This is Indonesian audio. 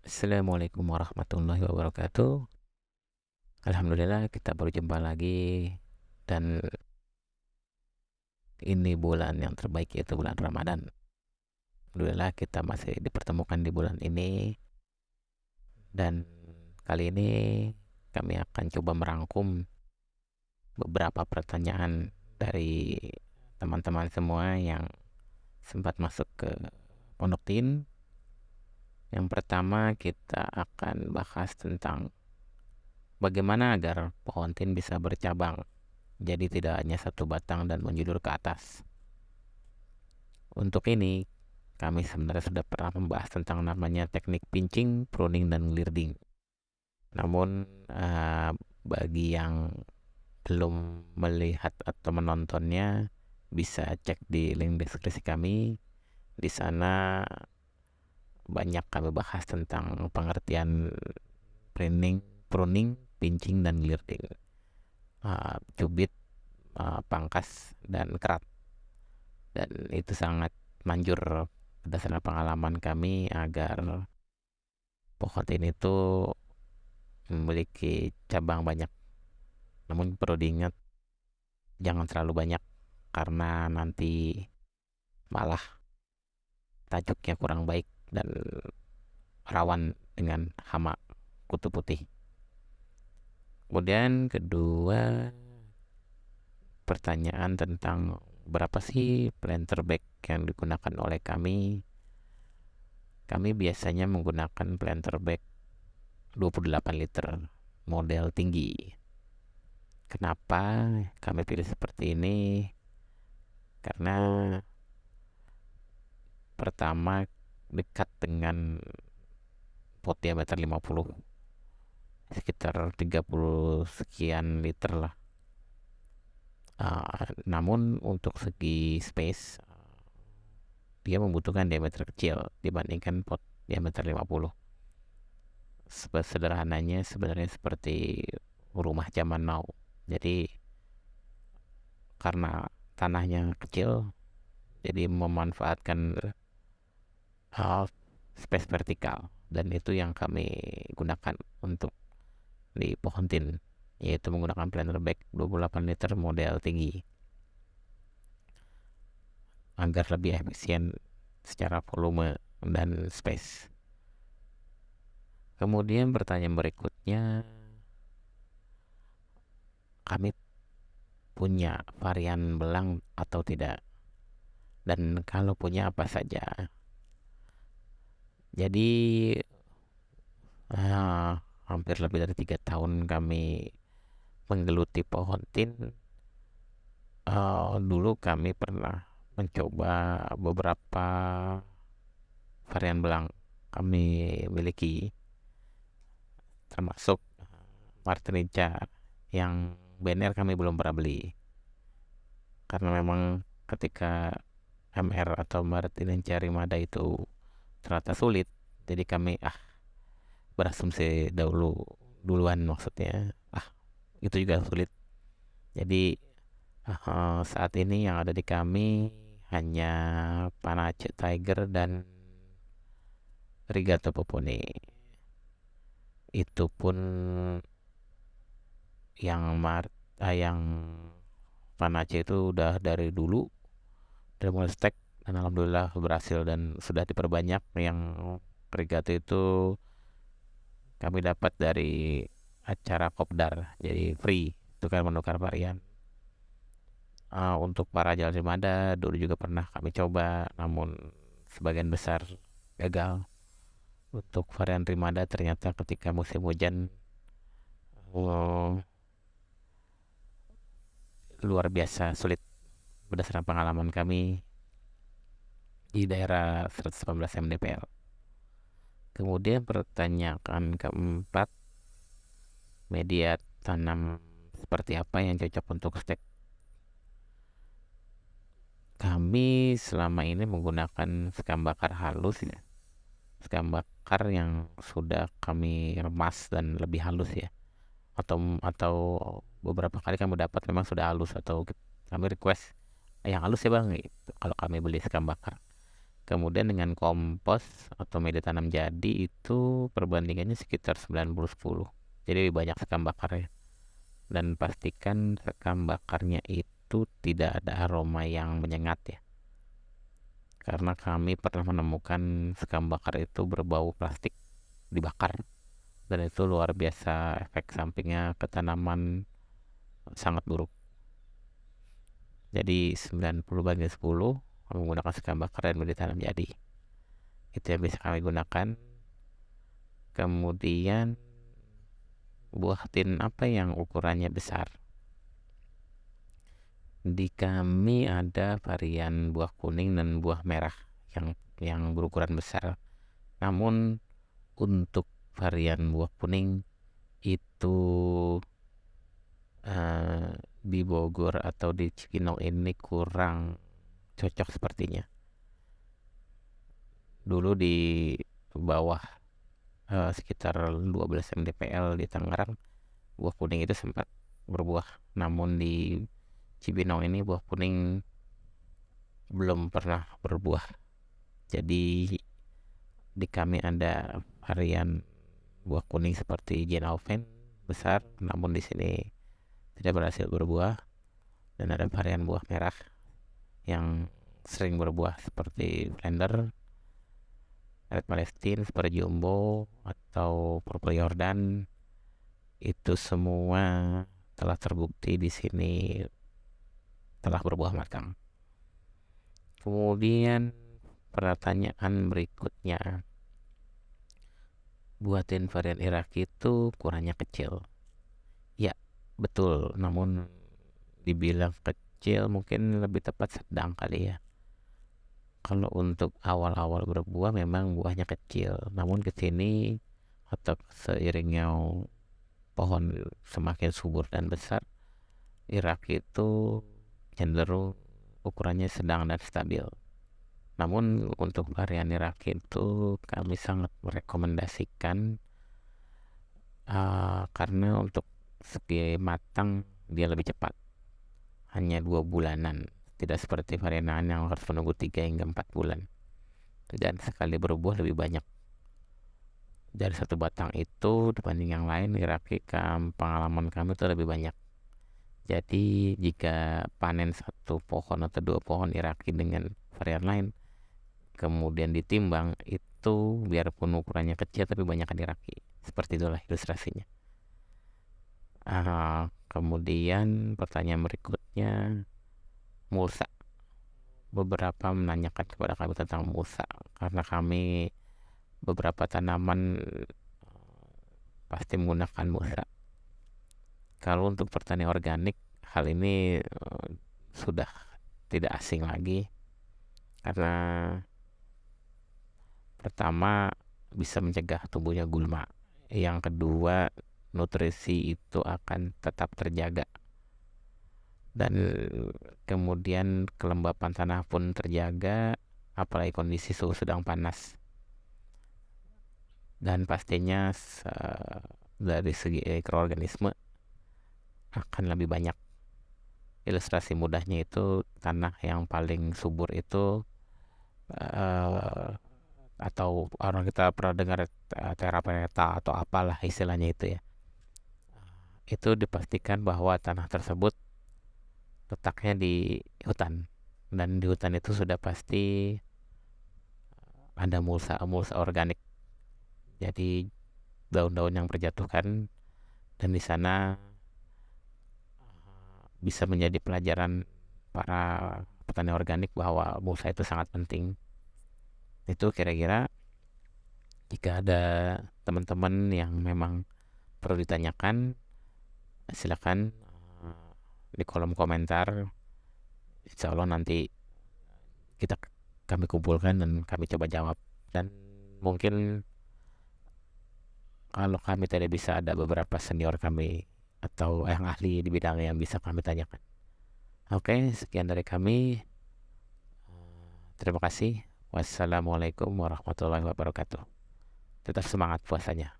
Assalamualaikum warahmatullahi wabarakatuh. Alhamdulillah kita baru jumpa lagi, dan ini bulan yang terbaik, yaitu bulan Ramadan. Alhamdulillah kita masih dipertemukan di bulan ini, dan kali ini kami akan coba merangkum beberapa pertanyaan dari teman-teman semua yang sempat masuk ke Pondok Tin. Yang pertama kita akan bahas tentang bagaimana agar pohon tin bisa bercabang, jadi tidak hanya satu batang dan menjulur ke atas. Untuk ini, kami sebenarnya sudah pernah membahas tentang namanya teknik pinching, pruning, dan leading. Namun, bagi yang belum melihat atau menontonnya, bisa cek di link deskripsi kami. Di sana banyak kami bahas tentang pengertian pruning, pinching, dan leading, cubit, pangkas, dan kerat. Dan itu sangat manjur berdasarkan pengalaman kami agar pohon tin itu memiliki cabang banyak. Namun perlu diingat, jangan terlalu banyak karena nanti malah tajuknya kurang baik dan rawan dengan hama kutu putih. Kemudian kedua, pertanyaan tentang berapa sih planter bag yang digunakan oleh kami. Kami biasanya menggunakan planter bag 28 liter model tinggi. Kenapa kami pilih seperti ini? Karena pertama, dekat dengan pot diameter 50, sekitar 30 sekian liter lah. Namun untuk segi space, dia membutuhkan diameter kecil dibandingkan pot diameter 50. Sederhananya sebenarnya seperti rumah zaman now. Jadi karena tanahnya kecil, jadi memanfaatkan space vertikal, dan itu yang kami gunakan untuk di pohon tin, yaitu menggunakan planter bag 28 liter model tinggi agar lebih efisien secara volume dan space. Kemudian pertanyaan berikutnya, kami punya varian belang atau tidak, dan kalau punya apa saja. Jadi hampir lebih dari 3 tahun kami menggeluti pohon tin. Dulu kami pernah mencoba beberapa varian belang kami miliki, termasuk Martinica, yang Banner kami belum pernah beli karena memang ketika MR atau Martinica Rimada itu ternyata sulit, jadi kami berasumsi duluan, maksudnya itu juga sulit. Jadi saat ini yang ada di kami hanya Panache Tiger dan Rigato Popone. Itu pun yang Panache itu udah dari dulu, dari mulai stek, dan alhamdulillah berhasil dan sudah diperbanyak. Yang Rigato itu kami dapat dari acara Kopdar, jadi free tukar menukar varian. Untuk para jalan Rimada dulu juga pernah kami coba, namun sebagian besar gagal. Untuk varian Rimada ternyata ketika musim hujan luar biasa sulit berdasarkan pengalaman kami di daerah 118 mdpl. Kemudian pertanyaan keempat, media tanam seperti apa yang cocok untuk stek. Kami selama ini menggunakan sekam bakar halus ya, sekam bakar yang sudah kami remas dan lebih halus ya, atau beberapa kali kami dapat memang sudah halus, atau kami request yang halus ya bang gitu, kalau kami beli sekam bakar. Kemudian dengan kompos atau media tanam jadi itu perbandingannya sekitar 90-10. Jadi lebih banyak sekam bakarnya. Dan pastikan sekam bakarnya itu tidak ada aroma yang menyengat ya. Karena kami pernah menemukan sekam bakar itu berbau plastik dibakar. Dan itu luar biasa, efek sampingnya ke tanaman sangat buruk. Jadi 90/10 kami menggunakan sekam bakar dan media tanam jadi. Itu yang bisa kami gunakan. Kemudian buah tin apa yang ukurannya besar? Di kami ada varian buah kuning dan buah merah yang berukuran besar. Namun untuk varian buah kuning itu di Bogor atau di Cibinong ini kurang cocok sepertinya. Dulu di bawah sekitar 12 mdpl di Tangerang, buah kuning itu sempat berbuah. Namun di Cibinong ini buah kuning belum pernah berbuah. Jadi di kami ada varian buah kuning seperti Genoven besar, namun di sini tidak berhasil berbuah. Dan ada varian buah merah yang sering berbuah seperti Blender, Red Palestine, Super Jumbo, atau Purple Jordan. Itu semua telah terbukti di sini telah berbuah matang. Kemudian pertanyaan berikutnya, buatin varian Iraki itu ukurannya kecil. Ya, betul. Namun dibilang kecil mungkin lebih tepat sedang kali ya. Kalau untuk awal-awal berbuah memang buahnya kecil. Namun kesini atau seiringnya pohon semakin subur dan besar, Iraki itu cenderung ukurannya sedang dan stabil. Namun untuk varian Iraki itu kami sangat merekomendasikan karena untuk segi matang dia lebih cepat, hanya 2 bulanan, tidak seperti varian lain yang harus menunggu 3 hingga 4 bulan, dan sekali berbuah lebih banyak dari satu batang itu dibanding yang lain. Iraki pengalaman kami itu lebih banyak. Jadi jika panen satu pohon atau 2 pohon Iraki dengan varian lain kemudian ditimbang, itu biarpun ukurannya kecil tapi banyakkan Iraki. Seperti itulah ilustrasinya. Kemudian pertanyaan berikutnya, mulsa. Beberapa menanyakan kepada kami tentang mulsa karena kami beberapa tanaman pasti menggunakan mulsa. Kalau untuk pertanian organik, hal ini sudah tidak asing lagi karena pertama bisa mencegah tumbuhnya gulma. Yang kedua, nutrisi itu akan tetap terjaga. Dan kemudian kelembapan tanah pun terjaga, apalagi kondisi suhu sedang panas. Dan pastinya dari segi mikroorganisme akan lebih banyak. Ilustrasi mudahnya itu tanah yang paling subur itu atau orang kita pernah dengar terra preta atau apalah istilahnya itu ya. Itu dipastikan bahwa tanah tersebut letaknya di hutan, dan di hutan itu sudah pasti ada mulsa organik. Jadi daun-daun yang berjatuhan, dan di sana bisa menjadi pelajaran para petani organik bahwa mulsa itu sangat penting. Itu kira-kira. Jika ada teman-teman yang memang perlu ditanyakan, silakan di kolom komentar. Insya Allah nanti kami kumpulkan dan kami coba jawab. Dan mungkin kalau kami tidak bisa, ada beberapa senior kami atau yang ahli di bidang yang bisa kami tanyakan. Oke, sekian dari kami. Terima kasih. Wassalamualaikum warahmatullahi wabarakatuh. Tetap semangat puasanya.